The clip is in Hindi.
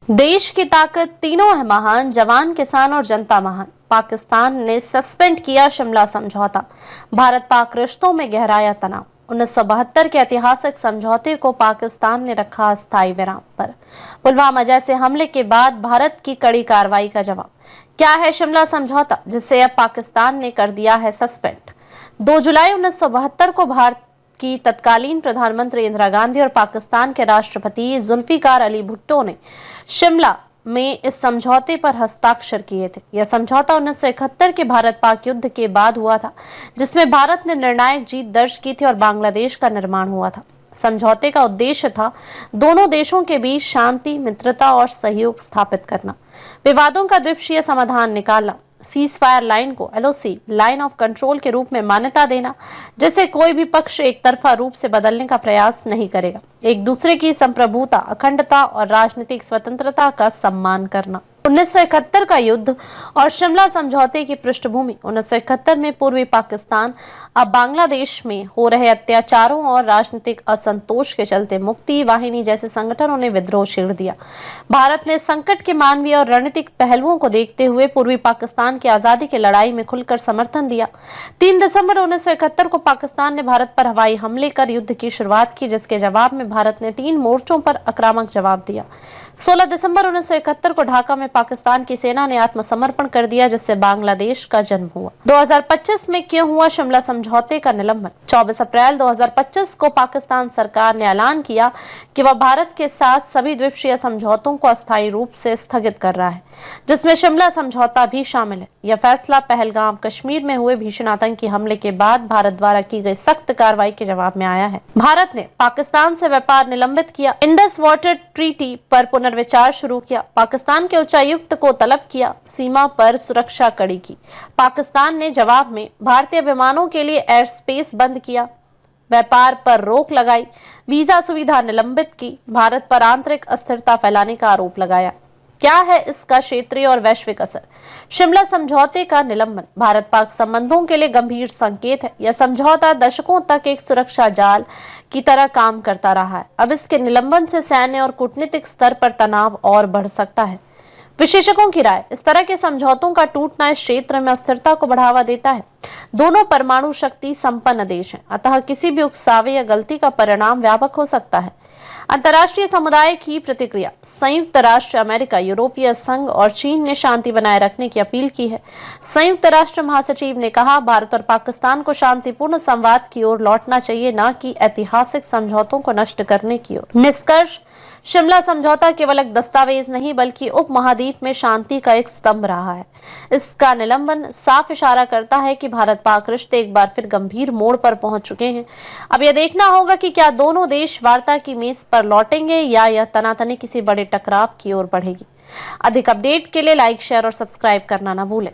देश की ताकत तीनों है महान, जवान, किसान और जनता महान। पाकिस्तान ने सस्पेंड किया शिमला समझौता। भारत पाक रिश्तों में गहराया तनाव। 1972 के ऐतिहासिक समझौते को पाकिस्तान ने रखा अस्थायी विराम पर। पुलवामा जैसे हमले के बाद भारत की कड़ी कार्रवाई का जवाब। क्या है शिमला समझौता, जिसे अब पाकिस्तान ने कर दिया है सस्पेंड। 2 जुलाई 1972 को भारत की तत्कालीन प्रधानमंत्री इंदिरा गांधी और पाकिस्तान के राष्ट्रपति जुल्फिकार अली भुट्टो ने शिमला में इस समझौते पर हस्ताक्षर किए थे। यह समझौता 1971 के भारत पाक युद्ध के बाद हुआ था, जिसमें भारत ने निर्णायक जीत दर्ज की थी और बांग्लादेश का निर्माण हुआ था। समझौते का उद्देश्य था दोनों देशों के बीच शांति, मित्रता और सहयोग स्थापित करना, विवादों का द्विपक्षीय समाधान निकालना, सीज फायर लाइन को एलओसी लाइन ऑफ कंट्रोल के रूप में मान्यता देना, जिसे कोई भी पक्ष एक तरफा रूप से बदलने का प्रयास नहीं करेगा, एक दूसरे की संप्रभुता, अखंडता और राजनीतिक स्वतंत्रता का सम्मान करना। 1971 का युद्ध और शिमला समझौते की पृष्ठभूमि। 1971 में पूर्वी पाकिस्तान अब बांग्लादेश में हो रहे अत्याचारों और राजनीतिक असंतोष के चलते मुक्ति वाहिनी जैसे संगठनों ने विद्रोह छेड़ दिया। भारत ने संकट के मानवीय और रणनीतिक पहलुओं को देखते हुए पूर्वी पाकिस्तान की आजादी की लड़ाई में खुलकर समर्थन दिया। 3 दिसंबर 1971 को पाकिस्तान ने भारत पर हवाई हमले कर युद्ध की शुरुआत की, जिसके जवाब में भारत ने 3 मोर्चों पर आक्रामक जवाब दिया। 16 दिसंबर 1971 को ढाका में पाकिस्तान की सेना ने आत्मसमर्पण कर दिया, जिससे बांग्लादेश का जन्म हुआ। 2025 में क्यों हुआ शिमला समझौते का निलंबन। 24 अप्रैल 2025 को पाकिस्तान सरकार ने ऐलान किया कि वह भारत के साथ सभी द्विपक्षीय समझौतों को अस्थायी रूप से स्थगित कर रहा है, जिसमें शिमला समझौता भी शामिल है। यह फैसला पहलगाम कश्मीर में हुए भीषण आतंकी हमले के बाद भारत द्वारा की गई सख्त कार्रवाई के जवाब में आया है। भारत ने पाकिस्तान से व्यापार निलंबित किया, इंडस वाटर ट्रीटी पर पुनर्विचार शुरू किया, पाकिस्तान के उच्चायुक्त को तलब किया, सीमा पर सुरक्षा कड़ी की। पाकिस्तान ने जवाब में भारतीय विमानों के लिए एयर स्पेस बंद किया, व्यापार पर रोक लगाई, वीजा सुविधा निलंबित की, भारत पर आंतरिक अस्थिरता फैलाने का आरोप लगाया। क्या है इसका क्षेत्रीय और वैश्विक असर। शिमला समझौते का निलंबन भारत पाक संबंधों के लिए गंभीर संकेत है। यह समझौता दशकों तक एक सुरक्षा जाल की तरह काम करता रहा है। अब इसके निलंबन से सैन्य और कूटनीतिक स्तर पर तनाव और बढ़ सकता है। विशेषज्ञों की राय, इस तरह के समझौतों का टूटना इस क्षेत्र में अस्थिरता को बढ़ावा देता है। दोनों परमाणु शक्ति संपन्न देश हैं, अतः किसी भी उकसावे या गलती का परिणाम व्यापक हो सकता है। अंतर्राष्ट्रीय समुदाय की प्रतिक्रिया। संयुक्त राष्ट्र अमेरिका, यूरोपीय संघ और चीन ने शांति बनाए रखने की अपील की है। संयुक्त राष्ट्र महासचिव ने कहा, भारत और पाकिस्तान को शांतिपूर्ण संवाद की ओर लौटना चाहिए, न कि ऐतिहासिक समझौतों को नष्ट करने की ओर। निष्कर्ष, शिमला समझौता केवल एक दस्तावेज नहीं बल्कि उपमहाद्वीप में शांति का एक स्तंभ रहा है। इसका निलंबन साफ इशारा करता है कि भारत पाक रिश्ते एक बार फिर गंभीर मोड़ पर पहुंच चुके हैं। अब यह देखना होगा कि क्या दोनों देश वार्ता की मेज पर लौटेंगे या यह तनातनी किसी बड़े टकराव की ओर बढ़ेगी। अधिक अपडेट के लिए लाइक, शेयर और सब्सक्राइब करना न भूलें।